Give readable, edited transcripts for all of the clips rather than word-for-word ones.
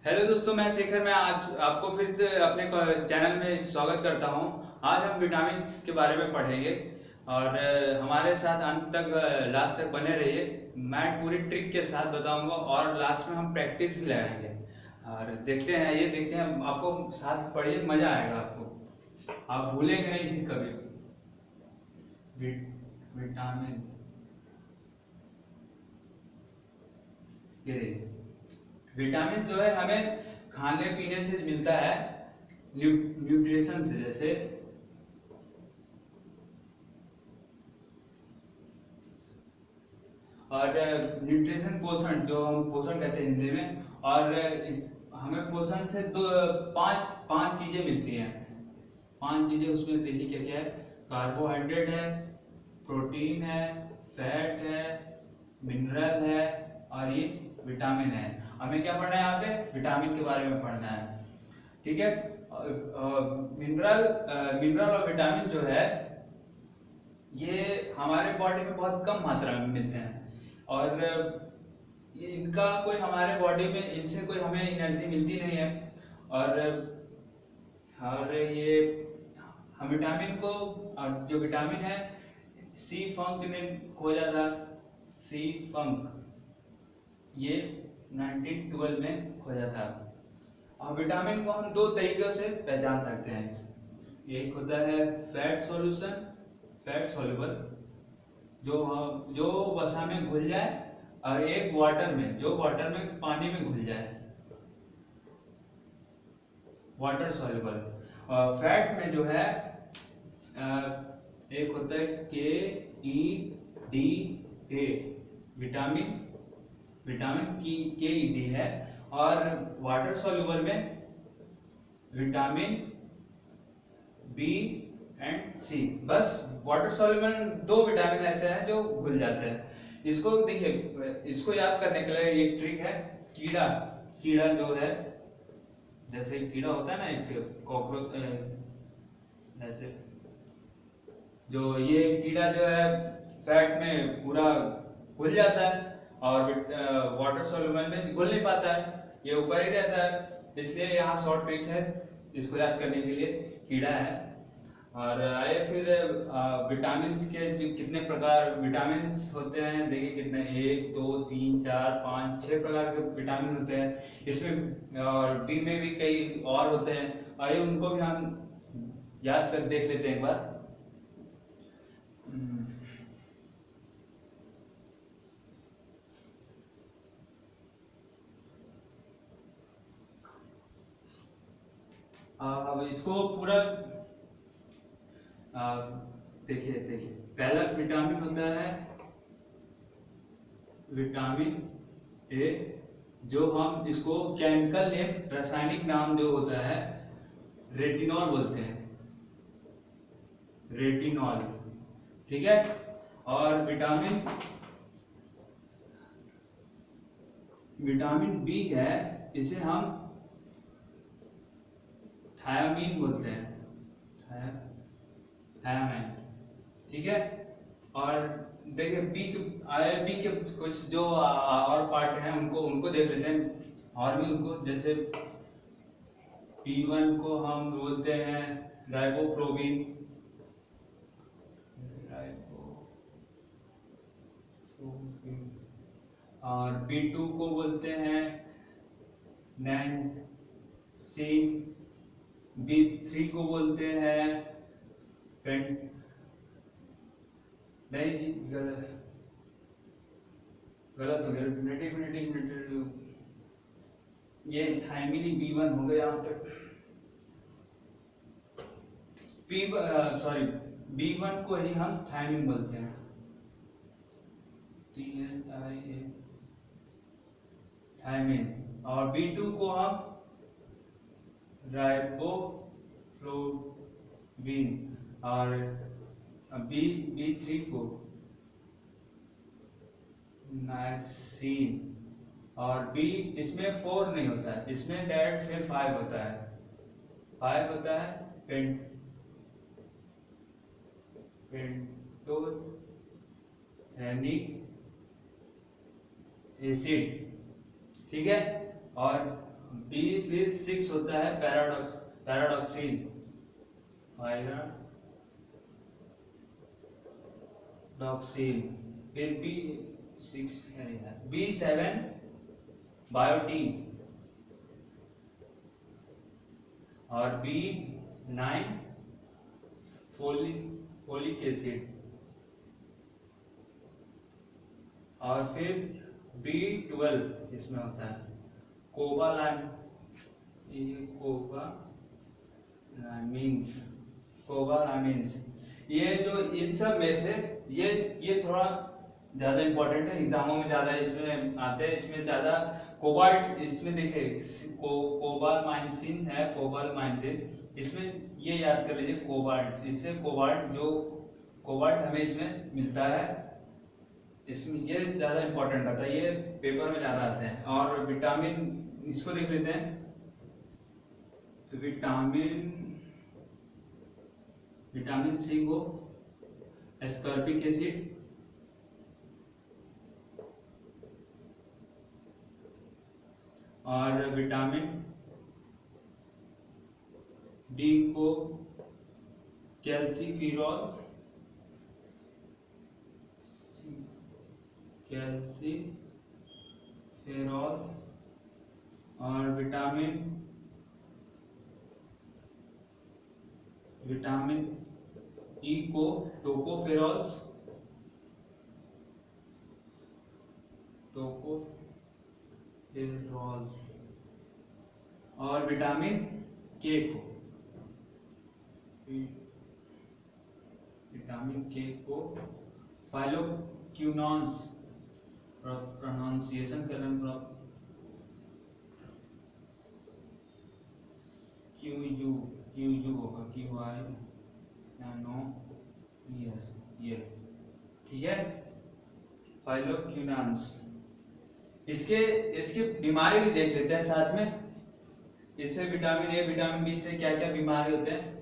Hello दोस्तों, मैं शेखर। मैं आज आपको फिर से अपने चैनल में स्वागत करता हूं। आज हम विटामिन के बारे में पढ़ेंगे और हमारे साथ अंत तक लास्ट तक बने रहिए। मैं पूरी ट्रिक के साथ बताऊंगा और लास्ट में हम प्रैक्टिस भी लगाएंगे और देखते हैं, ये देखते हैं। आपको साथ पढ़िए, मजा आएगा आपको, आप भूलेंगे नहीं फिर कभी। विटामिन, ये देखिए, विटामिन जो है हमें खाने पीने से मिलता है, न्यूट्रिशन से। जैसे और न्यूट्रिशन, पोषण, जो हम पोषण कहते हैं हिंदी में। और हमें पोषण से दो पांच पांच चीजें मिलती हैं। पांच चीजें उसमें देखिए क्या क्या है। कार्बोहाइड्रेट है, प्रोटीन है, फैट है, मिनरल है और ये विटामिन है। हमें क्या पढ़ना है यहाँ पे? विटामिन के बारे में पढ़ना है। ठीक है। मिनरल मिनरल और विटामिन जो है, ये हमारे बॉडी में बहुत कम मात्रा में मिलते हैं और ये इनका कोई हमारे बॉडी में, इनसे कोई हमें एनर्जी मिलती नहीं है। और ये हम विटामिन को, और जो विटामिन है, सी फंक ने खोजा था। सी फंक, ये 1912 में खोजा था। और विटामिन को हम दो तरीकों से पहचान सकते हैं। एक होता है फैट सॉल्यूशन, फैट सॉल्युबल, जो वसा में घुल जाए, और एक वाटर में, जो वाटर में, पानी में घुल जाए, वाटर सॉल्युबल। फैट में जो है, एक होता है KEDA, विटामिन, विटामिन की KED है। और वाटर सॉल्युबल में विटामिन B and C। बस वाटर सॉल्युबल दो विटामिन ऐसे हैं जो घुल जाते हैं। इसको देखिए, इसको याद करने के लिए एक ट्रिक है। कीड़ा, कीड़ा जो है, जैसे कीड़ा होता है ना, एक कॉकरोच, जैसे जो ये कीड़ा जो है फैट में पूरा घुल जाता है और वाटर सॉल्युबल में घुल नहीं पाता है, ये ऊपर ही रहता है। इसलिए यहाँ शॉर्ट ट्रिक है इसको याद करने के लिए, कीड़ा है। और आइए फिर विटामिन के जो कितने प्रकार विटामिन होते हैं देखिए कितने, एक दो तीन चार पाँच छह प्रकार के विटामिन होते हैं इसमें। और डी में भी कई और होते हैं, आइए उनको भी हम याद कर देख लेते हैं एक बार। हम्म, अब इसको पूरा आ, देखिए देखिए, पहला विटामिन होता है विटामिन ए, जो हम इसको केमिकल नेम, रासायनिक नाम जो होता है, रेटिनॉल बोलते हैं, रेटिनॉल। ठीक है। और विटामिन, विटामिन बी है, इसे हम थायामीन बोलते हैं, थायामीन। ठीक है। और देखिए बी के, बी के कुछ जो और पार्ट हैं उनको उनको देख लेते हैं। और भी उनको, जैसे P1 को हम बोलते हैं राइबोफ्लोविन, और B2 को बोलते हैं नैंसिन, B3 को बोलते हैं पेंट, नहीं जी, गलत, गलत हो गया। मिनट, एक मिनट, एक मिनट, ये थायमिन B1 हो गया यहाँ पे। पी, सॉरी, B1 को ही हम थायमिन बोलते हैं, THIA, थायमिन। और B2 को हम राइबोफ्लोविन, और बी B3 को नाइसिन। और बी, इसमें 4 नहीं होता है, इसमें डायरेक्ट फिर 5 होता है, 5 होता है पेंटोथेनिक एसिड। ठीक है। और बी फिर 6 होता है पैराडॉक्सिन, पैराडॉक्सिन। फिर बी 6 बी 7 बायोटीन, और बी 9 फोलिक एसिड, और फिर बी 12 इसमें होता है कोबालामीन्स, कोबालामीन्स। ये जो इन सब में से ये थोड़ा ज्यादा इंपॉर्टेंट है, एग्जामों में ज्यादा इसमें आते हैं। इसमें ज्यादा कोबाल्ट, इसमें देखिए कोबालमाइंसिन है, कोबालमाइंसिन, इसमें ये याद कर लीजिए कोबाल्ट। इससे कोबाल्ट हमें इसमें मिलता है, इसमें ये ज्यादा इंपॉर्टेंट रहता है, ये पेपर में ज्यादा आते हैं। और विटामिन इसको देख लेते हैं, तो विटामिन सी को एस्कॉर्बिक एसिड, और विटामिन डी को कैल्सीफेरॉल, और विटामिन ई को टोकोफेरॉल्स, और विटामिन के को फाइलोक्विनोन्स, प्रोनाउंसिएशन करना क्यू होगा, QI ये, ठीक है, फाइलोक्विनोन्स। इसके बीमारी भी देख लेते हैं साथ में। इससे विटामिन ए विटामिन बी से क्या क्या बीमारी होते हैं।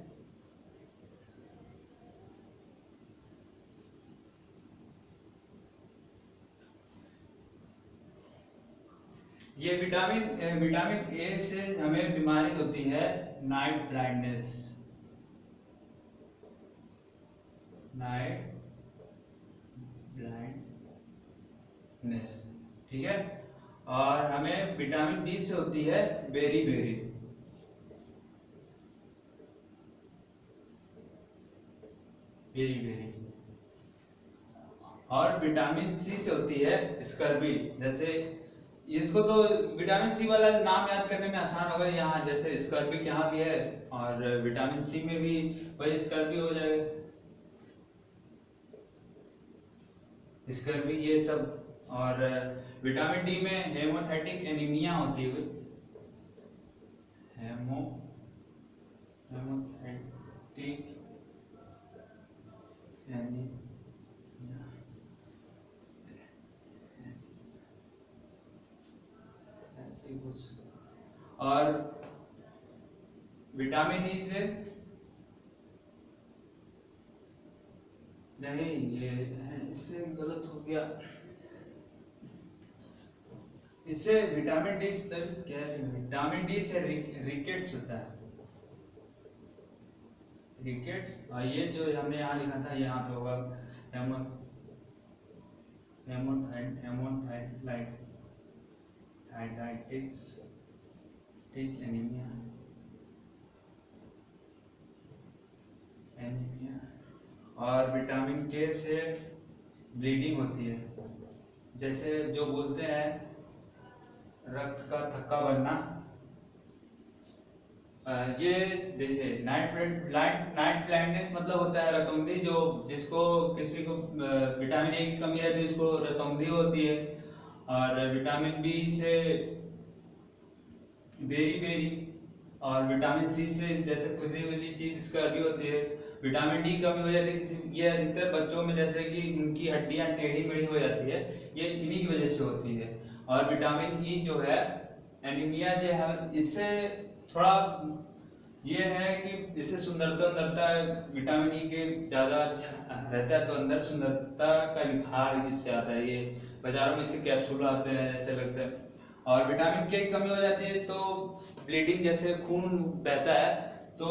ये विटामिन ए से हमें बीमारी होती है नाइट ब्लाइंडनेस, ठीक है। और हमें विटामिन बी से होती है बेरी, और विटामिन सी से होती है स्कर्वी। जैसे इसको तो विटामिन सी वाला नाम याद करने में आसान होगा, यहाँ जैसे स्कर्वी यहाँ भी है, और विटामिन सी में भी वही स्कर्वी हो जाएगा, स्कर्वी ये सब। और विटामिन डी में हेमोथेटिक एनीमिया होती है, हेमोथेटिक एनीमिया, और विटामिन ई से नहीं, ये इससे गलत हो गया, इससे विटामिन डी से क्या है, विटामिन डी से रिकेट्स होता है, रिकेट्स। और ये जो हमने यहाँ लिखा था, यहाँ पे होगा हेमोथायराइटिक एनीमिया, और विटामिन के से ब्लीडिंग होती है, जैसे जो बोलते हैं रक्त का थक्का बनना। ये देखिए नाइट ब्लाइंडनेस मतलब होता है रतौंधी, जो जिसको किसी को विटामिन ए की कमी रहती है उसको रतौंधी होती है। और विटामिन बी से बेरी, और विटामिन सी से जैसे खुली हुई चीज स्कर्वी होती है। विटामिन डी कमी हो जाती है, ये अधिकतर बच्चों में जैसे कि उनकी हड्डियां टेढ़ी मेढ़ी हो जाती है, ये इन्हीं की वजह से होती है। और विटामिन ई जो है एनीमिया जो है, इससे थोड़ा ये है कि इससे सुंदरता विटामिन ई के ज्यादा अच्छा रहता है, तो अंदर सुंदरता का निखार इससे आता है। ये बाजारों में इसके कैप्सूल आते हैं, ऐसे लगता है। और विटामिन के की कमी हो जाती है तो ब्लीडिंग, जैसे खून बहता है तो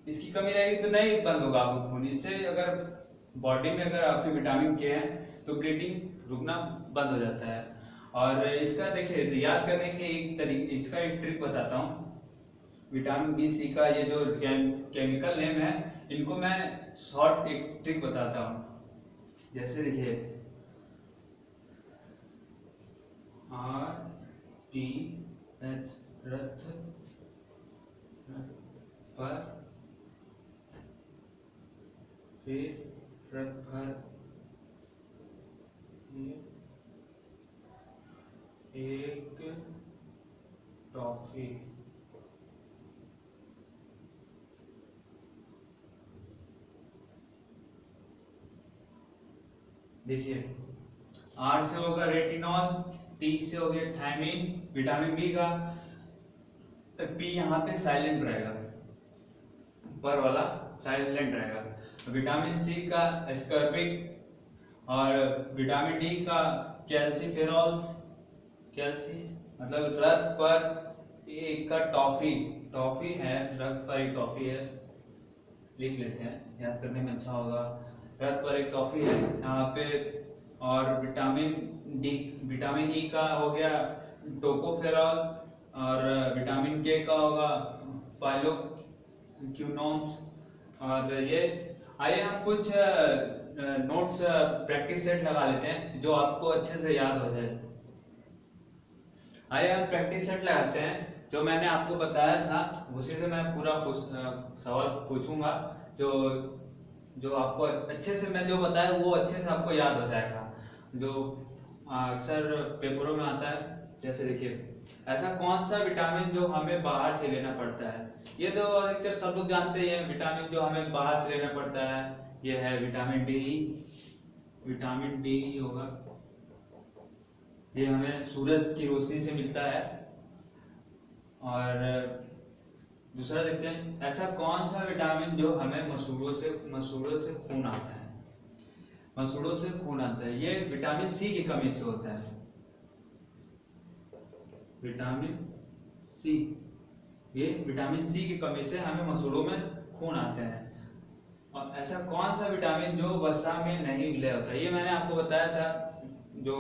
इसकी कमी रहेगी तो नहीं बंद होगा आपका खून। इससे अगर बॉडी में अगर आपकी विटामिन के है तो ब्लीडिंग रुकना बंद हो जाता है। और इसका देखिए याद करने के एक तरीके, इसका एक ट्रिक बताता हूँ। विटामिन बी सी का ये जो केमिकल नेम है, इनको मैं शॉर्ट एक ट्रिक बताता हूँ। जैसे देखिए आर टी एच, रथ पर, फिर रथ भर, एक टॉफी। देखिए आर से होगा रेटिनॉल, टी से हो गया थायमिन विटामिन बी का, पी यहाँ पे साइलेंट रहेगा, ऊपर वाला साइलेंट रहेगा। विटामिन सी का एस्कॉर्बिक, और विटामिन डी का कैल्सीफेरॉल्स, कैल्सी मतलब रथ पर एक का टॉफी, टॉफी है रथ पर एक टॉफी है, लिख लेते हैं याद करने में अच्छा होगा। रथ पर एक टॉफी है यहाँ पे। और विटामिन डी, विटामिन ई का हो गया टोकोफेरॉल, और विटामिन के का होगा फाइलोक्विनोन्स। और ये आइए हम कुछ नोट्स प्रैक्टिस सेट लगा लेते हैं जो आपको अच्छे से याद हो जाए। आइए हम प्रैक्टिस सेट लगाते हैं। जो मैंने आपको बताया था उसी से मैं पूरा सवाल पूछूंगा, जो जो आपको अच्छे से मैं जो बताया वो अच्छे से आपको याद हो जाएगा, जो अक्सर पेपरों में आता है। जैसे देखिए ऐसा कौन सा विटामिन जो हमें बाहर से लेना पड़ता है, ये तो अधिकतर सब लोग जानते हैं। विटामिन जो हमें बाहर से लेना पड़ता है ये है विटामिन डी, विटामिन डी होगा, ये हमें सूरज की रोशनी से मिलता है। और दूसरा देखते हैं ऐसा कौन सा विटामिन जो हमें मसूड़ों से खून आता है, मसूड़ों से खून आता है, ये विटामिन सी की कमी से होता है। विटामिन सी, ये विटामिन सी की कमी से हमें मसूड़ों में खून आते हैं। और ऐसा कौन सा विटामिन जो वसा में नहीं विलय होता है, ये मैंने आपको बताया था, जो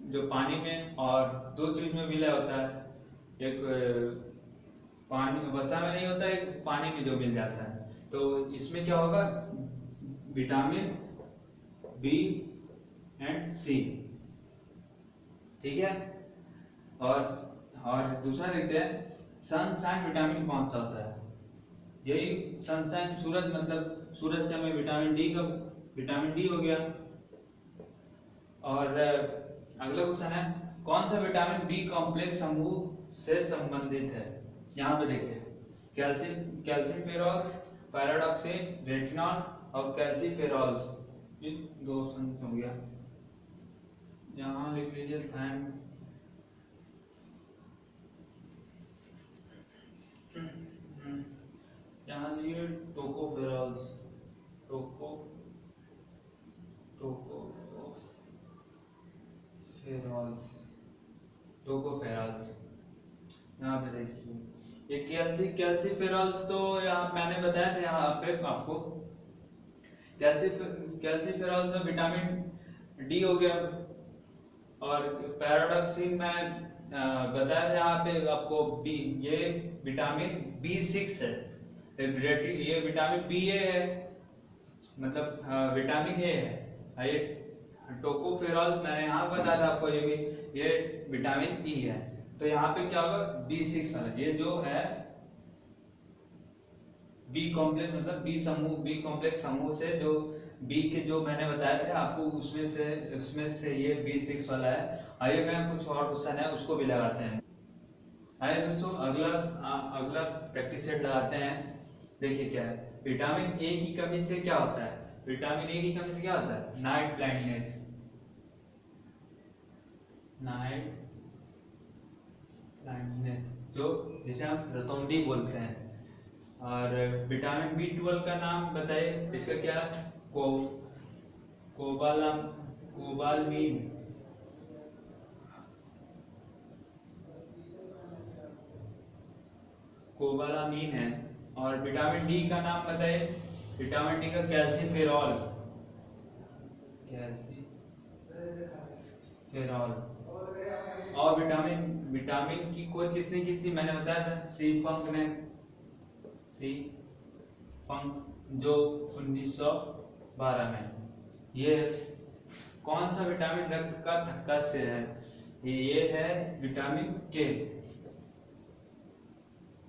जो पानी में और दो चीज में विलय होता है, एक पानी वसा में नहीं होता, एक पानी में जो मिल जाता है। तो इसमें क्या होगा, विटामिन बी एंड सी, ठीक है। और दूसरा देखते हैं सनशाइन विटामिन कौन सा होता है, यही सनशाइन सूरज, मतलब सूरज से हमें विटामिन डी का, विटामिन डी हो गया। और अगला क्वेश्चन है कौन सा विटामिन बी कॉम्प्लेक्स समूह से संबंधित है। यहाँ पे देखिए कैल्सीफेरॉल्स, पैराडॉक्सिन, रेटिनॉल और कैल्सीफेरॉल्स, ये दो ऑप्शन हो गया। यहाँ लिख लीजिए थायम, यहाँ लिखिए टोकोफेरॉल्स, टोको टोकोफेरॉल्स, टोकोफेरॉल्स। यहाँ पे देखिए ये कैल्सीफेरॉल्स, तो यहाँ मैंने बताया था यहाँ पे आपको कैल्सीफेरॉल्स विटामिन डी हो गया। और पैराडॉक्सिन में बताया था यहाँ पे आपको बी, ये विटामिन B6 है, ये विटामिन बी ए है, मतलब विटामिन ए है। ये टोकोफेरॉल्स मैंने यहाँ बताया था आपको, ये भी ये विटामिन ई है। तो यहाँ पे क्या होगा B6 वाला, ये जो है बी कॉम्प्लेक्स, मतलब बी कॉम्प्लेक्स समूह से जो बी के जो मैंने बताया था आपको, उसमें से ये B6 वाला है। आइए मैं कुछ और क्वेश्चन है उसको भी लगाते हैं। आइए दोस्तों अगला प्रैक्टिस सेट लगाते हैं। देखिए क्या है, विटामिन ए की कमी से क्या होता है, विटामिन ए की कमी से क्या होता है, नाइट ब्लाइंडनेस, नाइट ब्लाइंडनेस, जो जिसे हम रतौंधी बोलते हैं। और विटामिन B12 का नाम बताइए, इसका क्या, कोबालामीन, कोबालामीन है। और विटामिन डी का नाम बताइए। विटामिन डी का कैल्सीफेरॉल, कैल्सीफेरॉल। और विटामिन विटामिन की खोज किसने की थी, मैंने बताया था, सी फंक ने, सी फंक, जो 1912 में। ये कौन सा विटामिन रक्त का थक्का से है, ये है विटामिन के,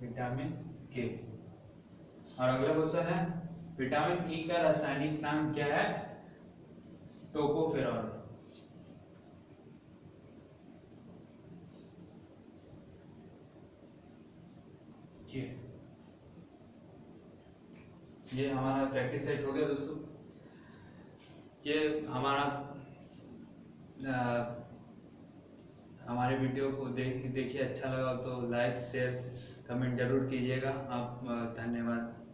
विटामिन के। और अगला क्वेश्चन है, विटामिन ई का रासायनिक नाम क्या है, टोकोफेरॉल। ये हमारा प्रैक्टिस सेट हो गया दोस्तों। ये हमारे वीडियो को देखिए, अच्छा लगा तो लाइक शेयर कमेंट जरूर कीजिएगा आप। धन्यवाद।